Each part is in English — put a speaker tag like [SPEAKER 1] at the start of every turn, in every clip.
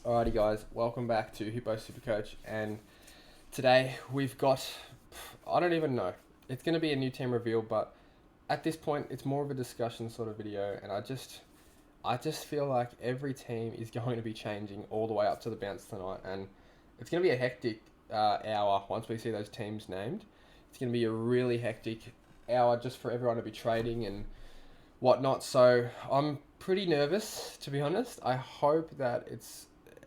[SPEAKER 1] Alrighty guys, welcome back to Hipo Supercoach, and today we've got, I don't even know, it's going to be a new team reveal, but at this point it's more of a discussion sort of video, and I just feel like every team is going to be changing all the way up to the bounce tonight, and it's going to be a hectic hour once we see those teams named. It's going to be a really hectic hour just for everyone to be trading and whatnot, so I'm pretty nervous, to be honest. I hope that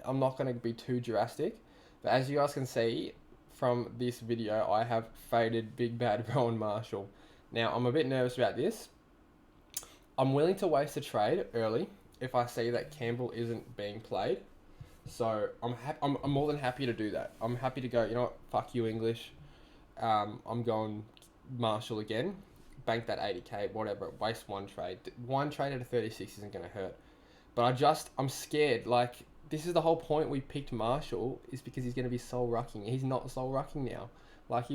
[SPEAKER 1] I'm not going to be too drastic, but as you guys can see from this video, I have faded Big Bad Rowan Marshall. Now, I'm a bit nervous about this. I'm willing to waste a trade early if I see that Campbell isn't being played. So I'm more than happy to do that. I'm happy to go, you know what, fuck you English. I'm going Marshall again. Bank that 80k, whatever, waste one trade. One trade at a 36 isn't going to hurt. But I'm scared. Like, this is the whole point we picked Marshall, is because he's going to be soul rucking. He's not soul rucking now. Like,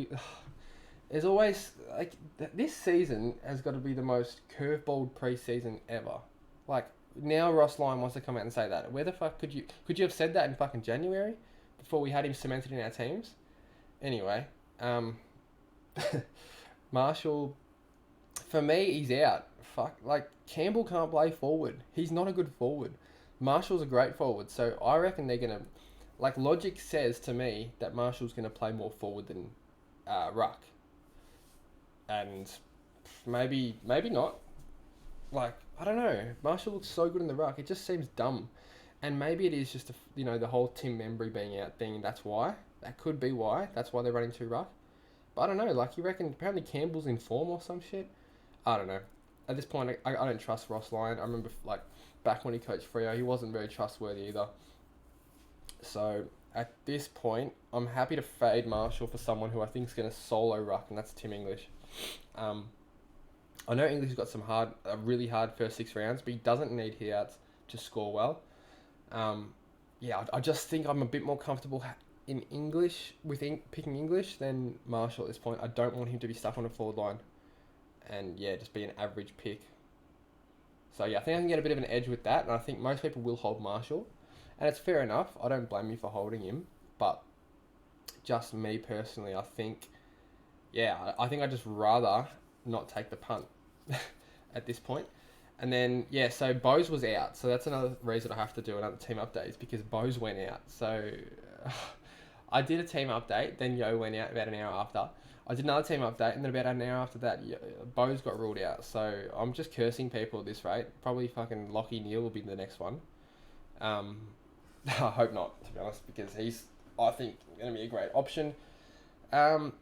[SPEAKER 1] there's always, like, this season has got to be the most curveballed preseason ever. Like, now Ross Lyon wants to come out and say that. Where the fuck could you have said that in fucking January before we had him cemented in our teams? Anyway, Marshall, for me, he's out. Fuck, like, Campbell can't play forward. He's not a good forward. Marshall's a great forward, so I reckon they're going to, like, logic says to me that Marshall's going to play more forward than ruck. And maybe not. Like, I don't know. Marshall looks so good in the ruck. It just seems dumb. And maybe it is just, the whole Tim Membry being out thing. That's why. That could be why. That's why they're running two ruck. But I don't know. Like, you reckon apparently Campbell's in form or some shit? I don't know. At this point, I don't trust Ross Lyon. I remember, like, back when he coached Freo, he wasn't very trustworthy either. So, at this point, I'm happy to fade Marshall for someone who I think is going to solo ruck, and that's Tim English. I know English has got really hard first 6 rounds, but he doesn't need hit-outs to score well. I just think I'm a bit more comfortable in English, picking English than Marshall at this point. I don't want him to be stuck on a forward line and, just be an average pick. So, I think I can get a bit of an edge with that, and I think most people will hold Marshall. And it's fair enough. I don't blame you for holding him, but just me personally, I think I'd just rather not take the punt at this point. And then, so Bose was out. So that's another reason I have to do another team update, is because Bose went out. So I did a team update, then Yo went out about an hour after. I did another team update, and then about an hour after that, Bose got ruled out. So I'm just cursing people at this rate. Probably fucking Lockie Neal will be the next one. I hope not, to be honest, because he's, I think, going to be a great option. In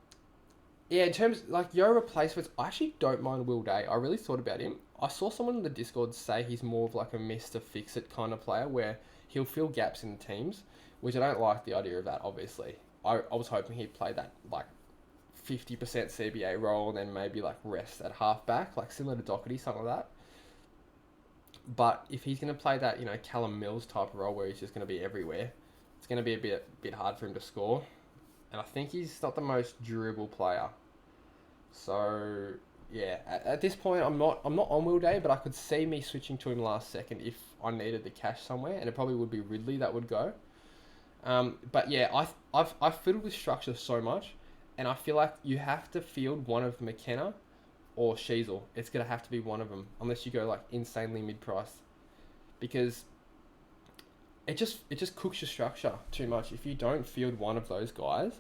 [SPEAKER 1] terms, like, Yo replacements, I actually don't mind Will Day. I really thought about him. I saw someone in the Discord say he's more of like a Mr. Fix-It kind of player, where he'll fill gaps in the teams, which I don't like the idea of that, obviously. I was hoping he'd play that, like, 50% CBA role and then maybe, like, rest at halfback, like similar to Doherty, something like that. But if he's going to play that, Callum Mills type of role where he's just going to be everywhere, it's going to be a bit hard for him to score. And I think he's not the most durable player. So, at this point, I'm not on Will Day, but I could see me switching to him last second if I needed the cash somewhere, and it probably would be Ridley that would go. I've fiddled with structure so much, and I feel like you have to field one of McKenna or Sheasel. It's going to have to be one of them, unless you go, like, insanely mid-priced. Because it just cooks your structure too much. If you don't field one of those guys,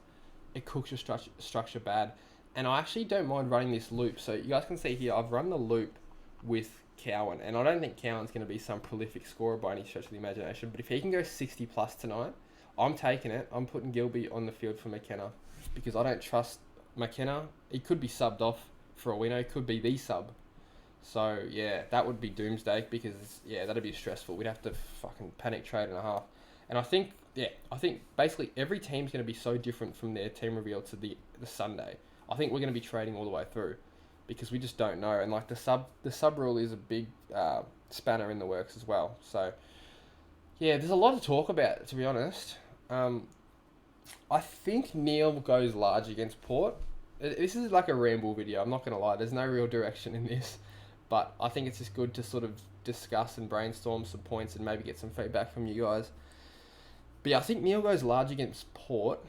[SPEAKER 1] it cooks your structure bad. And I actually don't mind running this loop. So you guys can see here, I've run the loop with Cowan. And I don't think Cowan's going to be some prolific scorer by any stretch of the imagination. But if he can go 60 plus tonight, I'm taking it. I'm putting Gilby on the field for McKenna. Because I don't trust McKenna. He could be subbed off for all we know. He could be the sub. So, that would be doomsday. Because, that'd be stressful. We'd have to fucking panic trade and a half. And I think basically every team's going to be so different from their team reveal to the Sunday. I think we're going to be trading all the way through because we just don't know. And, like, the sub rule is a big spanner in the works as well. So, there's a lot to talk about, to be honest. I think Neil goes large against Port. This is like a ramble video, I'm not going to lie. There's no real direction in this. But I think it's just good to sort of discuss and brainstorm some points and maybe get some feedback from you guys. But yeah, I think Neil goes large against Port.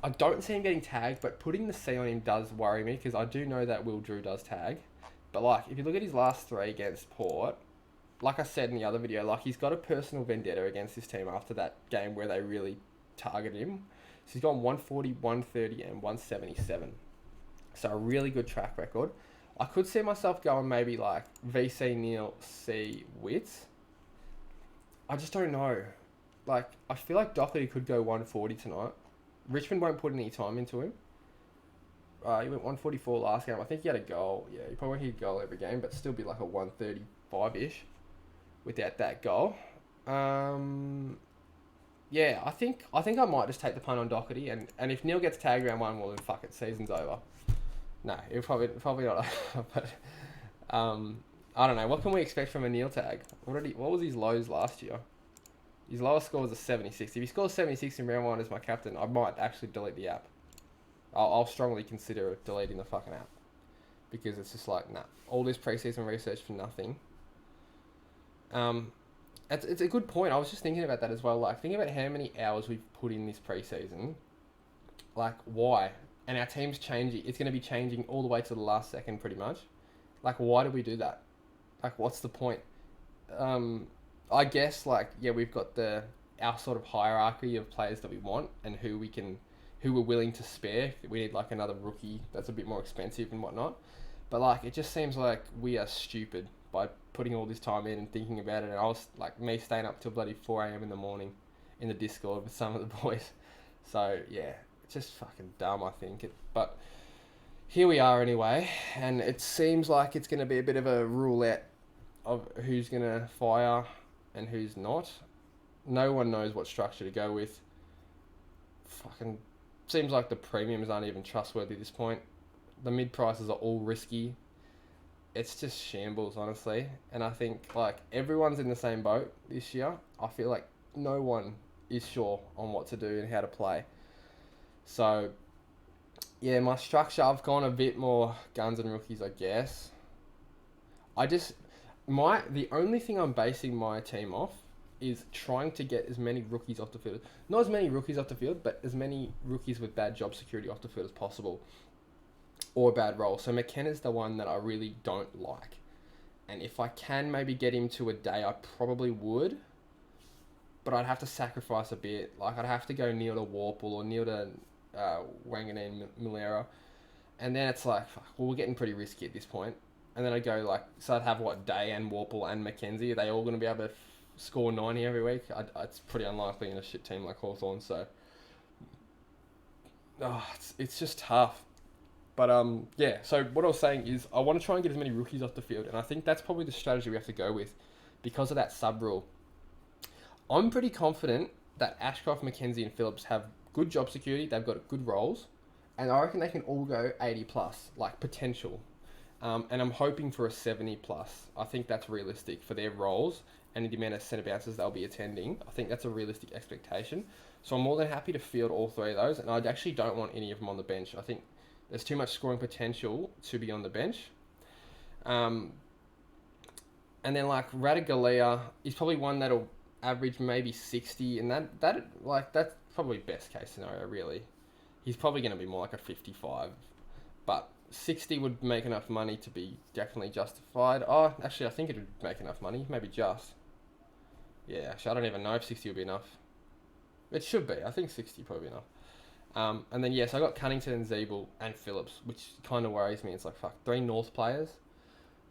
[SPEAKER 1] I don't see him getting tagged, but putting the C on him does worry me because I do know that Will Drew does tag. But like, if you look at his last 3 against Port, like I said in the other video, like he's got a personal vendetta against this team after that game where they really targeted him. So he's gone 140, 130, and 177. So a really good track record. I could see myself going maybe like VC Neil, C Wits. I just don't know. Like, I feel like Doherty could go 140 tonight. Richmond won't put any time into him. He went 144 last game. I think he had a goal. Yeah, he probably won't hit a goal every game, but still be like a 135-ish without that goal. Yeah, I think I might just take the punt on Doherty, and if Neil gets tagged round 1, well then fuck it, season's over. No, he'll probably not. But I don't know. What can we expect from a Neil tag? What was his lows last year? His lowest score was a 76. If he scores 76 in round 1 as my captain, I might actually delete the app. I'll strongly consider deleting the fucking app. Because it's just like, nah. All this preseason research for nothing. It's a good point. I was just thinking about that as well. Like, think about how many hours we've put in this preseason. Like, why? And our team's changing. It's going to be changing all the way to the last second, pretty much. Like, why do we do that? Like, what's the point? I guess, like, yeah, we've got our sort of hierarchy of players that we want and who we're willing to spare. We need, like, another rookie that's a bit more expensive and whatnot. But, like, it just seems like we are stupid by putting all this time in and thinking about it. And I was, like, me staying up till bloody 4 a.m. in the morning in the Discord with some of the boys. So, yeah, it's just fucking dumb, I think. But here we are anyway. And it seems like it's going to be a bit of a roulette of who's going to fire and who's not. No one knows what structure to go with. Fucking seems like the premiums aren't even trustworthy at this point. The mid prices are all risky. It's just shambles, honestly. And I think, like, everyone's in the same boat this year. I feel like no one is sure on what to do and how to play. So, yeah, my structure, I've gone a bit more guns and rookies, I guess. The only thing I'm basing my team off is trying to get as many rookies off the field. Not as many rookies off the field, but as many rookies with bad job security off the field as possible. Or bad role. So McKenna's the one that I really don't like. And if I can maybe get him to a day, I probably would. But I'd have to sacrifice a bit. Like, I'd have to go Neil to Warple or Neil to Wanganeen Milera. And then it's like, fuck, well, we're getting pretty risky at this point. And then I go, like, so I'd have, Day and Warple and Mackenzie. Are they all going to be able to score 90 every week? It's pretty unlikely in a shit team like Hawthorn. So, it's just tough. But, yeah, so what I was saying is I want to try and get as many rookies off the field. And I think that's probably the strategy we have to go with because of that sub rule. I'm pretty confident that Ashcroft, Mackenzie and Phillips have good job security. They've got good roles. And I reckon they can all go 80 plus, like potential. And I'm hoping for a 70 plus. I think that's realistic for their roles and the amount of centre bounces they'll be attending. I think that's a realistic expectation. So I'm more than happy to field all 3 of those. And I actually don't want any of them on the bench. I think there's too much scoring potential to be on the bench. And then like Radigalia is probably one that'll average maybe 60. And that's probably best case scenario, really. He's probably going to be more like a 55. But 60 would make enough money to be definitely justified. Oh, actually, I think it would make enough money. Maybe just. Yeah, actually, I don't even know if 60 would be enough. It should be. I think 60 probably enough. And then, yes, I got Cunnington, Zeeble, and Phillips, which kind of worries me. It's like, fuck, 3 North players.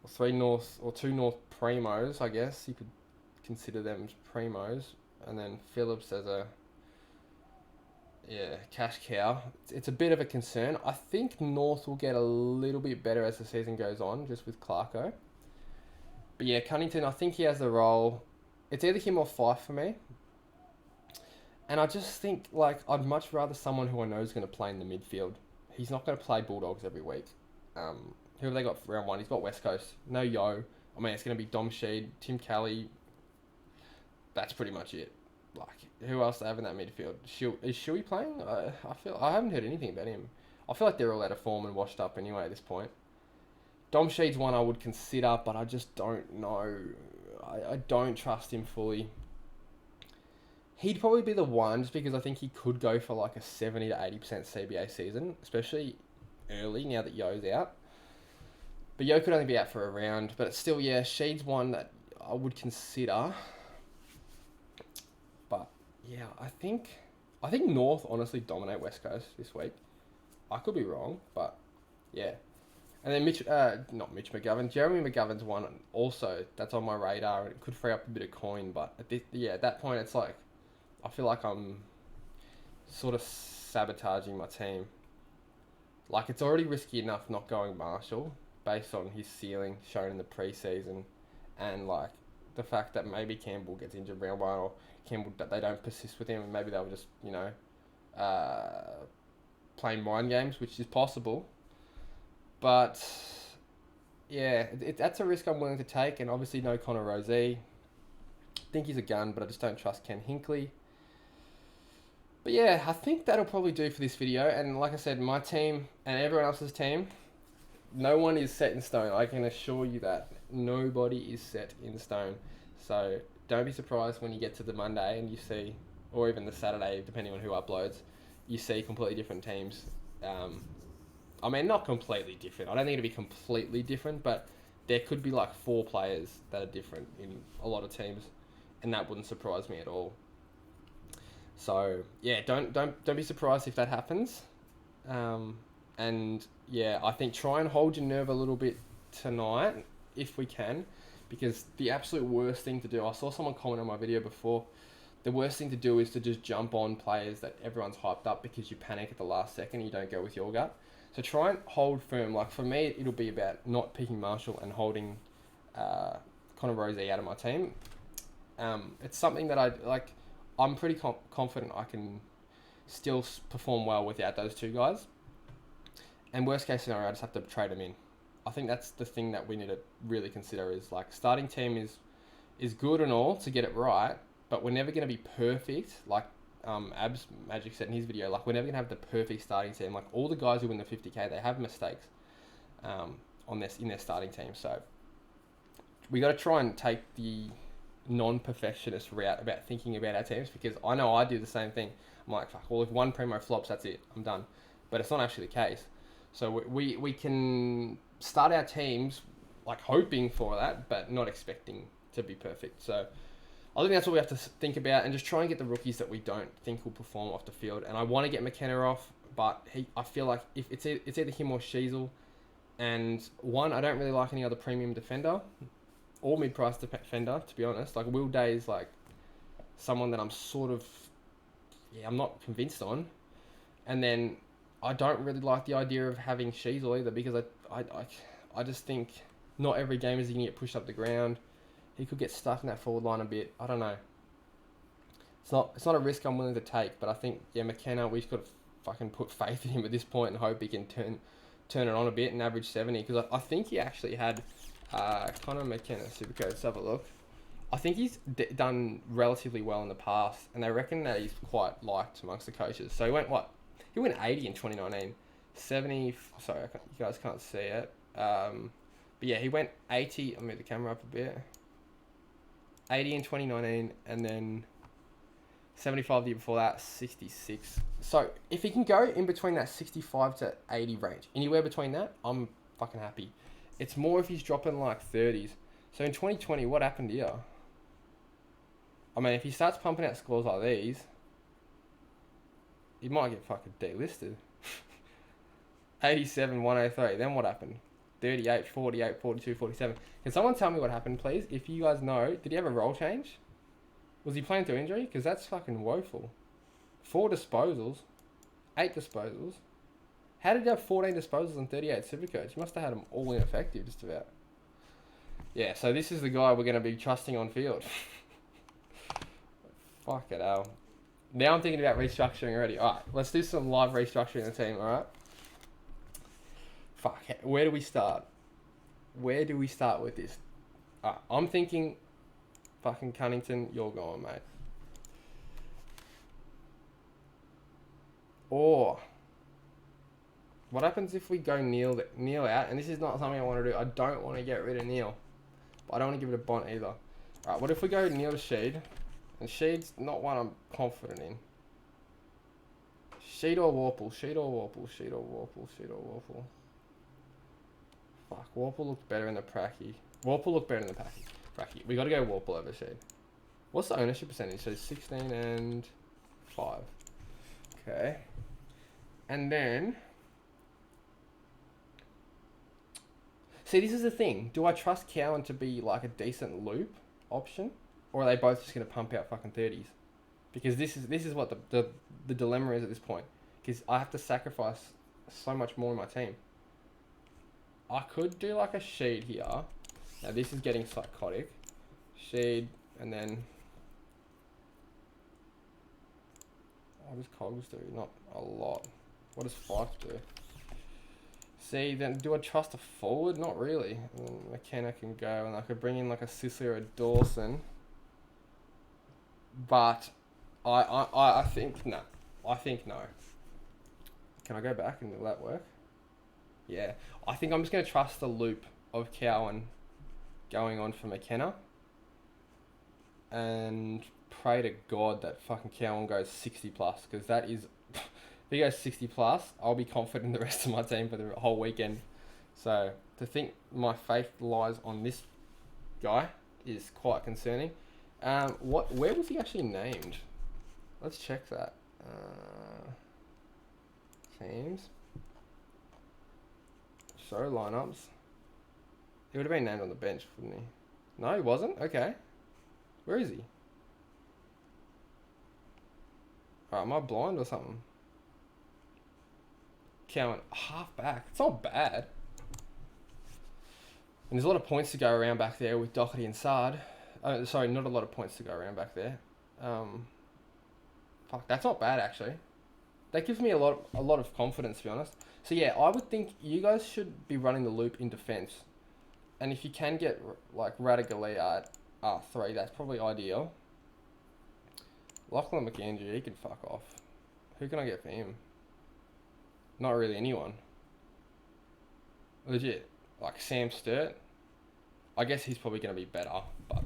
[SPEAKER 1] Or 2 North Primos, I guess. You could consider them as Primos. And then Phillips as a... Yeah, cash cow. It's a bit of a concern. I think North will get a little bit better as the season goes on, just with Clarko. But yeah, Cunnington, I think he has the role. It's either him or Fife for me. And I just think, like, I'd much rather someone who I know is going to play in the midfield. He's not going to play Bulldogs every week. Who have they got for round 1? He's got West Coast. No Yo. I mean, it's going to be Dom Sheed, Tim Kelly. That's pretty much it. Like, who else they have in that midfield? Is Shuey playing? I haven't heard anything about him. I feel like they're all out of form and washed up anyway at this point. Dom Sheed's one I would consider, but I just don't know. I don't trust him fully. He'd probably be the one just because I think he could go for like a 70 to 80% CBA season, especially early now that Yo's out. But Yo could only be out for a round, but it's still, yeah, Sheed's one that I would consider. But yeah, I think North honestly dominate West Coast this week. I could be wrong, but yeah. And then not Mitch McGovern, Jeremy McGovern's one also that's on my radar, and it could free up a bit of coin. But at that point, it's like I feel like I'm sort of sabotaging my team. Like, it's already risky enough not going Marshall based on his ceiling shown in the preseason, and like the fact that maybe Campbell gets injured round one, or Campbell that they don't persist with him, and maybe they'll just playing mind games, which is possible. But yeah, that's a risk I'm willing to take, and obviously no Connor Rozee. Think he's a gun, but I just don't trust Ken Hinkley. But yeah, I think that'll probably do for this video. And like I said, my team and everyone else's team, no one is set in stone. I can assure you that nobody is set in stone. So don't be surprised when you get to the Monday and you see, or even the Saturday, depending on who uploads, you see completely different teams. I mean, not completely different. I don't think it'll be completely different, but there could be like 4 players that are different in a lot of teams, and that wouldn't surprise me at all. So yeah, don't be surprised if that happens. And yeah, I think try and hold your nerve a little bit tonight if we can, because the absolute worst thing to do, I saw someone comment on my video before, the worst thing to do is to just jump on players that everyone's hyped up because you panic at the last second and you don't go with your gut. So try and hold firm. Like for me, it'll be about not picking Marshall and holding Connor Rozee out of my team. It's something that I like. I'm pretty confident I can still perform well without those 2 guys. And worst case scenario, I just have to trade them in. I think that's the thing that we need to really consider is like starting team is good and all to get it right, but we're never going to be perfect. Like Abs Magic said in his video, like we're never going to have the perfect starting team. Like all the guys who win the 50K, they have mistakes in their starting team. So we got to try and take the non-perfectionist route about thinking about our teams, because I know I do the same thing. I'm like, fuck, well, if one Primo flops, that's it, I'm done. But it's not actually the case. So we can start our teams like hoping for that, but not expecting to be perfect. So I think that's what we have to think about, and just try and get the rookies that we don't think will perform off the field. And I want to get McKenna off, but I feel like if it's either him or Sheasel. And one, I don't really like any other premium defender or mid-price defender, to be honest. Like Will Day is like someone that I'm sort of, I'm not convinced on. And then I don't really like the idea of having Sheasel either, because I just think not every game is he going to get pushed up the ground. He could get stuck in that forward line a bit. I don't know. It's not a risk I'm willing to take, but I think, McKenna, we've got to fucking put faith in him at this point and hope he can turn it on a bit and average 70, because I think he actually had Connor McKenna Supercoach. Let's have a look. I think he's done relatively well in the past, and they reckon that he's quite liked amongst the coaches. So he went 80 in 2019, 70. Sorry, you guys can't see it. But yeah, he went 80. I'll move the camera up a bit. 80 in 2019, and then 75 the year before that, 66. So if he can go in between that 65 to 80 range, anywhere between that, I'm fucking happy. It's more if he's dropping like 30s. So in 2020, what happened here? I mean, if he starts pumping out scores like these, he might get fucking delisted. 87, 103. Then what happened? 38, 48, 42, 47. Can someone tell me what happened, please? If you guys know, did he have a role change? Was he playing through injury? Because that's fucking woeful. 4 disposals. 8 disposals. How did he have 14 disposals and 38 Supercoach? He must have had them all ineffective, just about. Yeah, so this is the guy we're going to be trusting on field. Fuck it, hell. Now I'm thinking about restructuring already. Alright, let's do some live restructuring of the team, alright? Fuck, where do we start? Where do we start with this? Alright, I'm thinking fucking Cunnington, you're going, mate. Or what happens if we go Neil out? And this is not something I want to do. I don't want to get rid of Neil, but I don't want to give it a Bont either. Alright, what if we go Neil to Sheed? And And Sheed's not one I'm confident in. Sheed or Warple, Sheed or Warple, Sheed or Warple, Sheed or Warple. Fuck, Warple looked better in the Pracky. Warple looked better in the Pracky. We got to go Warple over Sheed. What's the ownership percentage? So 16 and 5. Okay. And then... See, this is the thing. Do I trust Cowan to be like a decent loop option? Or are they both just going to pump out fucking 30s? Because this is what the dilemma is at this point. Because I have to sacrifice so much more in my team. I could do like a Sheed here. Now this is getting psychotic. Sheed, and then... What does Cogs do? Not a lot. What does Fife do? See, then do I trust a forward? Not really. McKenna can go, and I could bring in like a Sicily or a Dawson. But I think no. I think no. Can I go back and will that work? Yeah. I think I'm just going to trust the loop of Cowan going on for McKenna. And pray to God that fucking Cowan goes 60 plus. Because that is... if he goes 60 plus, I'll be confident in the rest of my team for the whole weekend. So to think my faith lies on this guy is quite concerning. Where was he actually named? Let's check that. Teams. Show lineups. He would have been named on the bench, wouldn't he? No, he wasn't? Okay. Where is he? Alright, am I blind or something? Cowan, half back. It's not bad. And there's a lot of points to go around back there with Doherty and Sard. Sorry, not a lot of points to go around back there. Fuck, that's not bad actually. That gives me a lot of confidence, to be honest. So yeah, I would think you guys should be running the loop in defence. And if you can get like Radigalia at R3, that's probably ideal. Lachlan McAndrew, he can fuck off. Who can I get for him? Not really anyone. Legit. Like Sam Sturt. I guess he's probably going to be better, but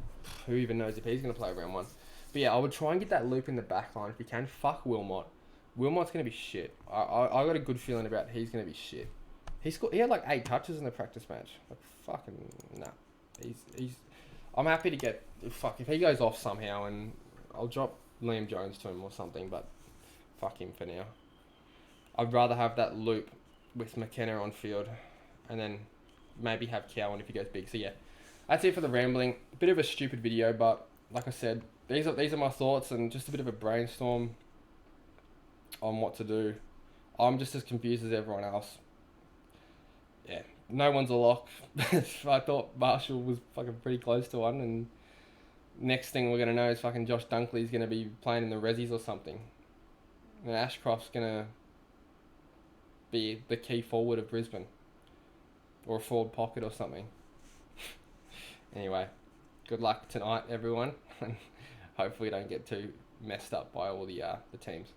[SPEAKER 1] who even knows if he's going to play round 1. But yeah, I would try and get that loop in the back line if you can. Fuck Wilmot. Wilmot's going to be shit. I got a good feeling about he's going to be shit. He had like 8 touches in the practice match. Like fucking nah. He's. I'm happy to get if he goes off somehow, and I'll drop Liam Jones to him or something. But fuck him for now. I'd rather have that loop with McKenna on field, and then maybe have Cowan if he goes big. So yeah, that's it for the rambling. A bit of a stupid video, but like I said, these are my thoughts and just a bit of a brainstorm on what to do. I'm just as confused as everyone else. Yeah, no one's a lock. I thought Marshall was fucking pretty close to one, and next thing we're gonna know is fucking Josh Dunkley's gonna be playing in the Rezzies or something, and Ashcroft's gonna be the key forward of Brisbane, or a forward pocket or something. Anyway, good luck tonight, everyone, and hopefully don't get too messed up by all the teams.